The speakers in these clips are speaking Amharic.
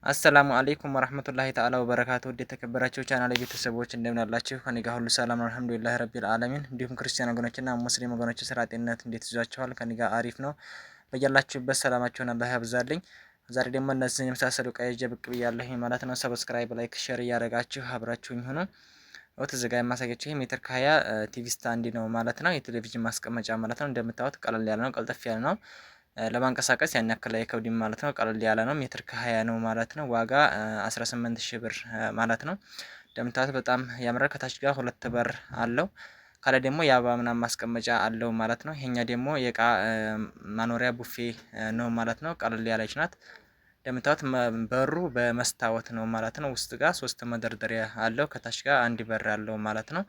አሰላሙ አለይኩም ወራህመቱላሂ ተዓላ ወበረካቱ። ውድ የተከበራችሁ ቻናል ቤተሰቦች እንደምን አላችሁ? ከኔ ጋር ሁሉ ሰላም አልሐምዱሊላህ ረቢል ዓለሚን። እንዲሁም ክርስቲያን ወገኖችና ሙስሊም ወገኖች ስራ ጤንነት እንዴት ይዟችኋል? ከኔ ጋር አሪፍ ነው። በያላችሁበት ሰላማችሁን አላህ ያብዛልኝ። ዛሬ ደግሞ እነዚህን የመሳሰሉ ዕቃ ይዤ ብቅ ብያለሁ ማለት ነው። ሰብስክራይብ፣ ላይክ፣ ሼር እያደረጋችሁ አብራችሁኝ ሁኑ። እዚህ ጋር የማሳያችሁ ሜትር ከ20 ቲቪ ስታንድ ነው ማለት ነው። የቴሌቪዥን ማስቀመጫ ማለት ነው። እንደምታዩት ቀለል ያለ ነው፣ ቀልጠፍ ያለ ነው። ለማንቀሳቀስ ያን ያክል አይከብድም ማለት ነው። ቀለል ያለ ነው። ሜትር ከ20 ነው ማለት ነው። ዋጋ 18000 ብር ማለት ነው። እንደምታዩት በጣም ያምራል። ከታች ጋር ሁለት በር አለው። ከላይ ደግሞ የአበባ ምናምን ማስቀመጫ አለው ማለት ነው። ይሄኛ ደግሞ የእቃ ማኖሪያ ቡፌ ነው ማለት ነው። ቀለል ያለች ናት። እንደምታዩት በሩ በመስታወት ነው ማለት ነው። ውስጥ ጋር 3 መደርደሪያ አለው። ከታች ጋር አንድ በር አለው ማለት ነው።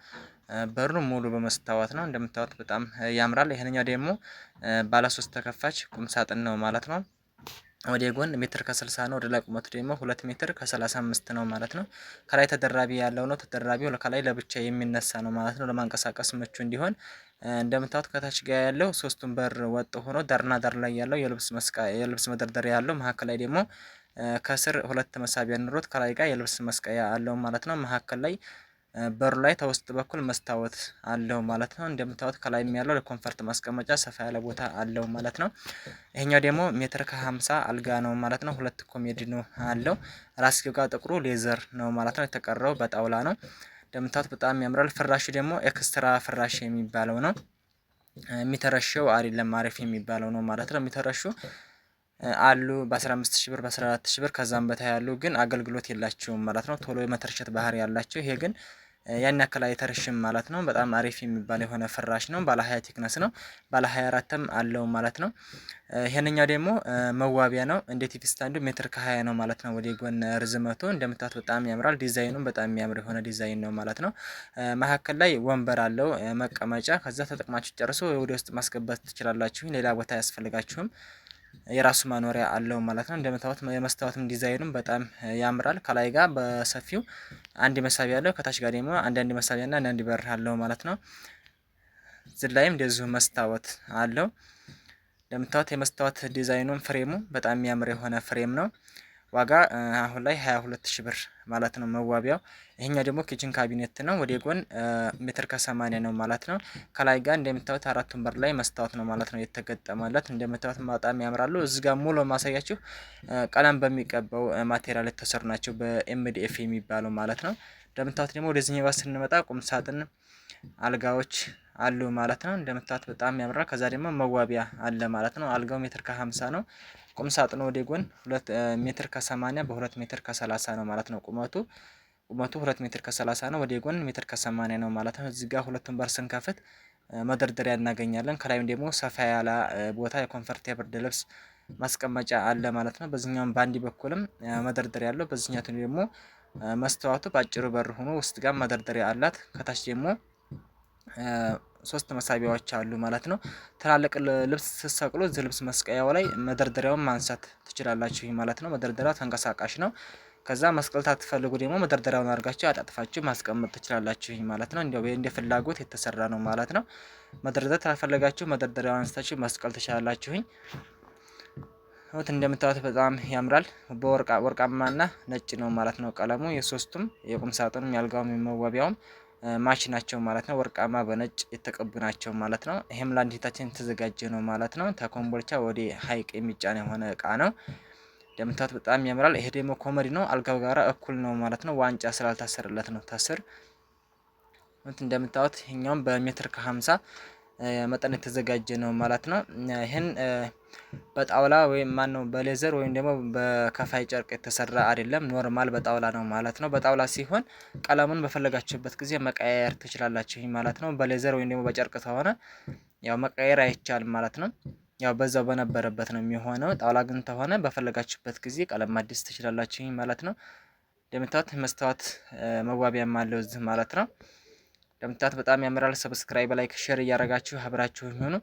በሩ ሙሉ በመስታወት ነው። እንደምታዩት በጣም ያምራል። ይሄንኛው ደግሞ ባለ 3 ተከፋች ቁም ሳጥን ነው ማለት ነው። ወደ ጎን ሜትር ከ60 ነው። ወደ ላይ ቁመቱ ደግሞ 2 ሜትር ከ35 ነው ማለት ነው። ከላይ ተደራቢ ያለው ነው። ተደራቢው ከላይ ለብቻ የሚነሳ ነው ማለት ነው። ለማንቀሳቀስ ምቹ እንዲሆን እንደምታዩት ከታች ጋር ያለው 3ቱን በር ወጥ ሆኖ ዳርና ዳር ላይ ያለው የልብስ መደርደሪያ ያለው መሀከል ላይ ደግሞ ከስር 2 መሳቢያ ኑሮት ከላይ ጋር የልብስ መስቀያ አለው ማለት ነው። መሀከል ላይ በሩ ላይ ተውስጥ በኩል መስታወት አለው ማለት ነው። እንደምታዩት ከላይም ያለው ለኮንፈርት ማስቀመጫ ሰፋ ያለ ቦታ አለው ማለት ነው። ይሄኛው ደግሞ ሜትር ከ50 አልጋ ነው ማለት ነው። 2 ኮሜዲ ነው አለው። ራስጌው ጋር ጥቁሩ ሌዘር ነው ማለት ነው። የተቀረው በጣውላ ነው። እንደምታዩት በጣም ያምራል። ፍራሹ ደግሞ ኤክስትራ ፍራሽ የሚባለው ነው። የሚተረሸው አይደለም አሪፍ የሚባለው ነው ማለት ነው። የሚተረሹ አሉ በ15000 ብር በ14000 ብር ከዛም በታይ ያሉ ግን አገልግሎት የላቸውም ማለት ነው። ቶሎ የመተርሸት ባህሪ ያላቸው። ይሄ ግን ያን ያክል አይተርሽም ማለት ነው። በጣም አሪፍ የሚባል የሆነ ፍራሽ ነው። ባለ 20 ቲክነስ ነው። ባለ 24ም አለው ማለት ነው። ይሄንኛው ደግሞ መዋቢያ ነው። እንደ ቲቪ ስታንዱ ሜትር ከ20 ነው ማለት ነው። ወደ ጎን ርዝመቱ እንደምታዩት በጣም ያምራል። ዲዛይኑም በጣም የሚያምር የሆነ ዲዛይን ነው ማለት ነው። መሀከል ላይ ወንበር አለው መቀመጫ። ከዛ ተጠቅማችሁ ጨርሶ ወደ ውስጥ ማስገባት ትችላላችሁ። ሌላ ቦታ አያስፈልጋችሁም። የራሱ ማኖሪያ አለው ማለት ነው። እንደምታዩት የመስታወትም ዲዛይኑም በጣም ያምራል። ከላይ ጋር በሰፊው አንድ መሳቢያ አለው። ከታች ጋር ደግሞ አንድ መሳቢያና አንድ በር አለው ማለት ነው። እዚህ ላይም እንደዚሁ መስታወት አለው። እንደምታዩት የመስታወት ዲዛይኑም ፍሬሙ በጣም የሚያምር የሆነ ፍሬም ነው። ዋጋ አሁን ላይ 22000 ብር ማለት ነው መዋቢያው። ይሄኛው ደግሞ ኪችን ካቢኔት ነው። ወደ ጎን ሜትር ከ80 ነው ማለት ነው። ከላይ ጋር እንደምታዩት 4ቱን በር ላይ መስታወት ነው ማለት ነው የተገጠመለት። እንደምታዩት በጣም ያምራሉ። እዚህ ጋር ሙሉ ማሳያችሁ ቀለም በሚቀባው ማቴሪያል የተሰሩ ናቸው። በኤምዲኤፍ የሚባለው ማለት ነው። እንደምታዩት ደግሞ ወደዚህኛው ጋር ስንመጣ ቁም ሳጥን አልጋዎች አሉ ማለት ነው። እንደምታዩት በጣም ያምራል። ከዛ ደግሞ መዋቢያ አለ ማለት ነው። አልጋው ሜትር ከ50 ነው። ቁም ሳጥኑ ወደ ጎን 2 ሜትር ከ80 በ2 ሜትር ከ30 ነው ማለት ነው። ቁመቱ 2 ሜትር ከ30 ነው። ወደ ጎን ሜትር ከ80 ነው ማለት ነው። እዚህ ጋር ሁለቱን በር ስንከፍት መደርደሪያ እናገኛለን። ከላይም ደግሞ ሰፋ ያለ ቦታ የኮንፈርት የብርድ ልብስ ማስቀመጫ አለ ማለት ነው። በዚህኛውም ባንዲ በኩልም መደርደሪያ አለው። በዚህኛው ደግሞ መስተዋቱ በአጭሩ በር ሆኖ ውስጥ ጋር መደርደሪያ አላት። ከታች ደግሞ 3 መሳቢያዎች አሉ ማለት ነው። ትላልቅ ልብስ ስትሰቅሉ እዚህ ልብስ መስቀያው ላይ መደርደሪያውን ማንሳት ትችላላችሁ ማለት ነው። መደርደሪያው ተንቀሳቃሽ ነው። ከዛ መስቀል ታትፈልጉ ደግሞ መደርደሪያውን አድርጋችሁ አጣጥፋችሁ ማስቀመጥ ትችላላችሁ ማለት ነው። እንደ ፍላጎት የተሰራ ነው ማለት ነው። መደርደር ታፈልጋችሁ መደርደሪያውን አንስታችሁ መስቀል ትችላላችሁኝ። እንደምታዩት በጣም ያምራል። በወርቃማና ነጭ ነው ማለት ነው ቀለሙ። የሶስቱም የቁም ሳጥኑም ያልጋውም የመዋቢያውም ማች ናቸው ማለት ነው። ወርቃማ በነጭ የተቀቡ ናቸው ማለት ነው። ይሄም ለአንድ እህታችን የተዘጋጀ ነው ማለት ነው። ተኮምቦልቻ ወደ ሀይቅ የሚጫን የሆነ እቃ ነው። እንደምታዩት በጣም ያምራል። ይሄ ደግሞ ኮመዲ ነው። አልጋው ጋራ እኩል ነው ማለት ነው። ዋንጫ ስላልታሰረለት ነው ታስር። እንደምታዩት ይሄኛውም በሜትር ከ50 መጠን የተዘጋጀ ነው ማለት ነው። ይሄን በጣውላ ወይም ማነው በሌዘር ወይም ደግሞ በከፋይ ጨርቅ የተሰራ አይደለም። ኖርማል በጣውላ ነው ማለት ነው። በጣውላ ሲሆን ቀለሙን በፈለጋችሁበት ጊዜ መቀያየር ትችላላችሁ ማለት ነው። በሌዘር ወይም ደግሞ በጨርቅ ከሆነ ያው መቀየር አይቻልም ማለት ነው። ያው በዛው በነበረበት ነው የሚሆነው። ጣውላ ግን ተሆነ በፈለጋችሁበት ጊዜ ቀለም ማደስ ትችላላችሁ ማለት ነው። እንደምታዩት መስታወት መዋቢያም አለው እዚህ ማለት ነው። እንደምታዩት በጣም ያምራል። ሰብስክራይብ፣ ላይክ፣ ሼር እያደረጋችሁ አብራችሁ ሆኑ።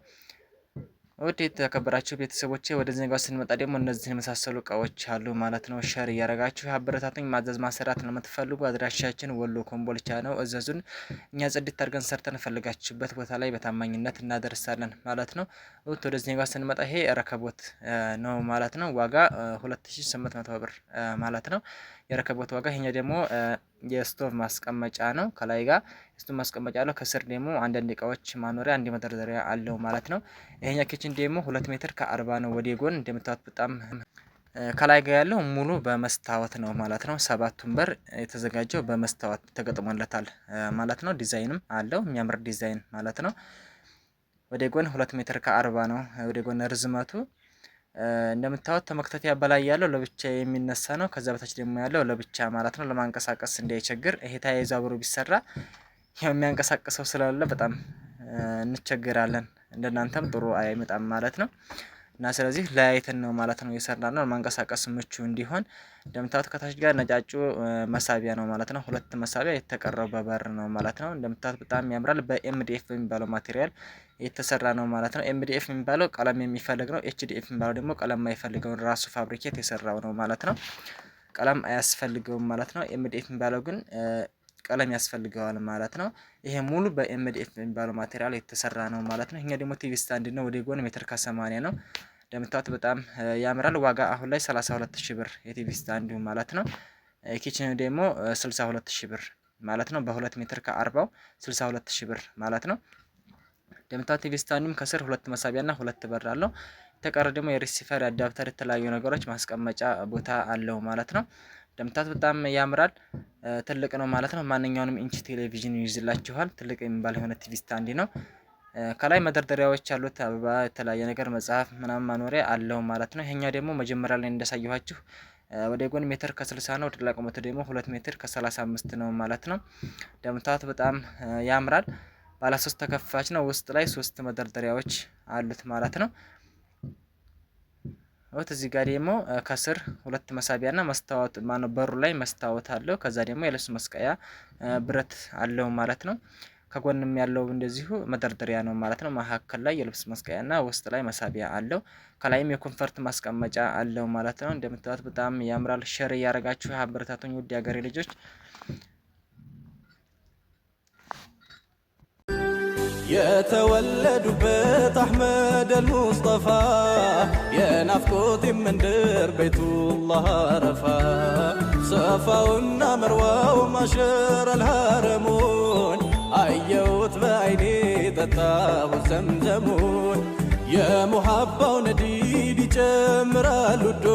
ወደ ተከበራችሁ ቤተሰቦቼ ወደዚህ ጋር ስንመጣ ደግሞ እነዚህን የመሳሰሉ እቃዎች አሉ ማለት ነው። ሼር እያረጋችሁ አበረታቱኝ። ማዘዝ ማሰራት ለምትፈልጉ አድራሻችን ወሎ ኮምቦልቻ ነው። እዘዙን። እኛ ጽድት አድርገን ሰርተን ፈልጋችሁበት ቦታ ላይ በታማኝነት እናደርሳለን ማለት ነው። ወደዚህ ጋር ስንመጣ ይሄ ረከቦት ነው ማለት ነው። ዋጋ 2800 ብር ማለት ነው የረከቦት ዋጋ። ይሄኛ ደግሞ የስቶቭ ማስቀመጫ ነው። ከላይ ጋር ስቶቭ ማስቀመጫ አለው። ከስር ደግሞ አንዳንድ እቃዎች ማኖሪያ አንድ መደርደሪያ አለው ማለት ነው። ይሄኛ ኪችን ደግሞ 2 ሜትር ከ40 ነው። ወደ ጎን እንደምታዩት በጣም ከላይ ጋር ያለው ሙሉ በመስታወት ነው ማለት ነው። 7ቱም በር የተዘጋጀው በመስታወት ተገጥሞለታል ማለት ነው። ዲዛይንም አለው የሚያምር ዲዛይን ማለት ነው። ወደ ጎን 2 ሜትር ከ40 ነው። ወደ ጎን ርዝመቱ እንደምታዩት ተመክተቲያ በላይ ያለው ለብቻ የሚነሳ ነው። ከዛ በታች ደግሞ ያለው ለብቻ ማለት ነው። ለማንቀሳቀስ እንዳይቸግር ይሄ ተያይዞ አብሮ ቢሰራ ያው የሚያንቀሳቅሰው ስለሌለ በጣም እንቸገራለን። እንደናንተም ጥሩ አይመጣም ማለት ነው። እና ስለዚህ ለያይተን ነው ማለት ነው የሰራነው ለማንቀሳቀስ ምቹ እንዲሆን። እንደምታዩት ከታች ጋር ነጫጩ መሳቢያ ነው ማለት ነው። 2 መሳቢያ የተቀረው በበር ነው ማለት ነው። እንደምታዩት በጣም ያምራል። በኤምዲኤፍ በሚባለው ማቴሪያል የተሰራ ነው ማለት ነው። ኤምዲኤፍ የሚባለው ቀለም የሚፈልግ ነው። ኤችዲኤፍ የሚባለው ደግሞ ቀለም የማይፈልገውን ራሱ ፋብሪኬት የሰራው ነው ማለት ነው። ቀለም አያስፈልገውም ማለት ነው። ኤምዲኤፍ የሚባለው ግን ቀለም ያስፈልገዋል ማለት ነው። ይሄ ሙሉ በኤምዲኤፍ የሚባለው ማቴሪያል የተሰራ ነው ማለት ነው። ይሄ ደግሞ ቲቪ ስታንድ ነው። ወደ ጎን ሜትር ከ80 ነው። እንደምታዩት በጣም ያምራል። ዋጋ አሁን ላይ 32000 ብር የቲቪ ስታንዱ ማለት ነው። ኪችኑ ደግሞ 62000 ብር ማለት ነው። በ2 ሜትር ከ40 62000 ብር ማለት ነው። እንደምታዩት ቲቪ ስታንዱም ከስር 2 መሳቢያና 2 በር አለው። ተቀረ ደግሞ የሪሲቨር አዳፕተር የተለያዩ ነገሮች ማስቀመጫ ቦታ አለው ማለት ነው። እንደምታዩት በጣም ያምራል። ትልቅ ነው ማለት ነው። ማንኛውንም ኢንች ቴሌቪዥን ይይዝላችኋል። ትልቅ የሚባል የሆነ ቲቪ ስታንድ ነው። ከላይ መደርደሪያዎች አሉት። አበባ፣ የተለያየ ነገር መጽሐፍ ምናምን ማኖሪያ አለው ማለት ነው። ይሄኛው ደግሞ መጀመሪያ ላይ እንዳሳየኋችሁ ወደ ጎን ሜትር ከ60 ነው። ወደ ላይ ቁመቱ ደግሞ 2 ሜትር ከ35 ነው ማለት ነው። እንደምታዩት በጣም ያምራል። ባለ 3 ተከፋች ነው። ውስጥ ላይ 3 መደርደሪያዎች አሉት ማለት ነው። እዚህ ጋር ደግሞ ከስር 2 መሳቢያና መስታወት ማነው በሩ ላይ መስታወት አለው። ከዛ ደግሞ የልብስ መስቀያ ብረት አለው ማለት ነው። ከጎንም ያለው እንደዚሁ መደርደሪያ ነው ማለት ነው። መሀከል ላይ የልብስ መስቀያና ውስጥ ላይ መሳቢያ አለው። ከላይም የኮንፈርት ማስቀመጫ አለው ማለት ነው። እንደምታዩት በጣም ያምራል። ሼር እያረጋችሁ አበረታቱኝ ውድ የሀገሬ ልጆች። የተወለዱበት አህመድ አልሙስጠፋ የናፍቆት መንደር ቤቱላህ አረፋ ሰፋውና መርዋው ማሸር አልሐረሙን አየሁት በዓይኔ ጠጣሁት ዘምዘሙን የሙሐባው ነዲድ ይጨምራል ውዶ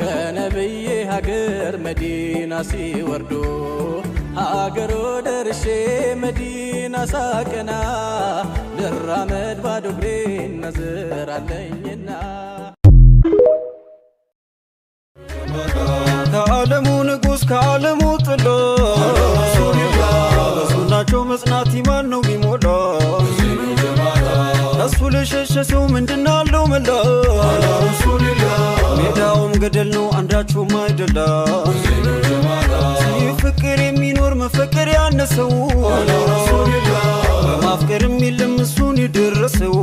ከነብዬ ሀገር መዲና ሲወርዶ ሀገሮ ደርሼ መዲና ሳቀና ልራመድ ባዶ እግሬን ነዝር አለኝና ከዓለሙ ንጉሥ ከዓለሙ ጥሎ በሱናቸው መጽናት ኢማን ነው ቢሞላ እሱ ለሸሸ ሰው ምንድናለው መላ ሜዳውም ገደል ነው አንዳቸውም አይደላ ፍቅር የሚኖር መፈቀር ያነሰው በማፍቀርም የለም እሱን የደረሰው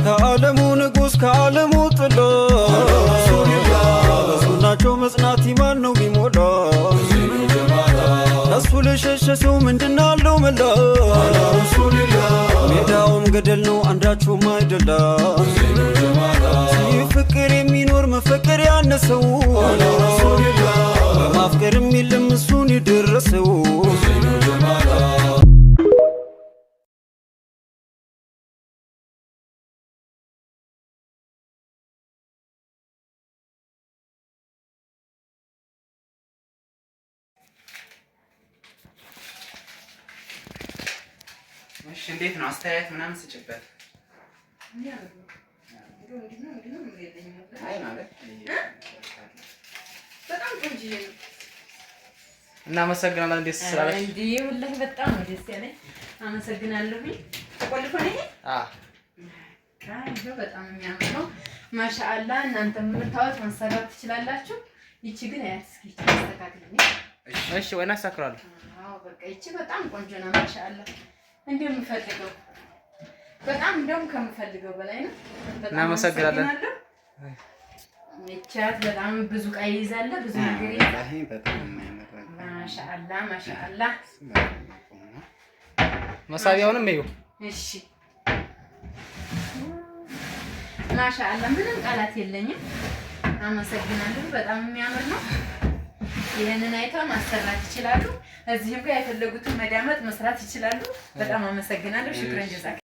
ከዓለሙ ንጉሥ ከዓለሙ ጥሎ በሱናቸው መጽናት ኢማን ነው ቢሞላ እሱ ለሸሸ ሰው ምንድናለው መላ ሜዳውም ገደል ነው አንዳቸውም አይደላ ፍቅር የሚኖር መፈቀር ያነሰው በማፍቀርም የለም እሱን የደረሰው እሺ እንዴት ነው አስተያየት ምናምን ስጭበት? አይ ማለት በጣም ቆንጆ ነው። እናመሰግናለን። ደስ ስላለሽ እንዴ ወላሂ በጣም ነው ደስ ያለኝ። አመሰግናለሁ። ተቆልፎ ነው ይሄ? በጣም የሚያምር ነው። ማሻአላ እናንተ የምታዩት ማሰራት ትችላላችሁ። ይቺ ግን አያስኪ ተስተካክለኝ። እሺ ወይና አሳክራለሁ። አዎ በቃ ይቺ በጣም ቆንጆ ነው። ማሻአላ እንደምፈልገው በጣም እንደውም ከምፈልገው በላይ ነው። በጣም እናመሰግናለን። ይቻት በጣም ብዙ ዕቃ ይይዛል፣ ብዙ ነገር ይይዛል። ይሄ በጣም የሚያምር ማሻአላ ማሻአላ። መሳቢያውንም እዩ። እሺ ማሻአላ ምንም ቃላት የለኝም። አመሰግናለሁ። በጣም የሚያምር ነው። ይሄንን አይተው ማሰራት ይችላሉ። እዚህም ጋር የፈለጉትን መዳመጥ መስራት ይችላሉ። በጣም አመሰግናለሁ። ሽክረን ጀዛክ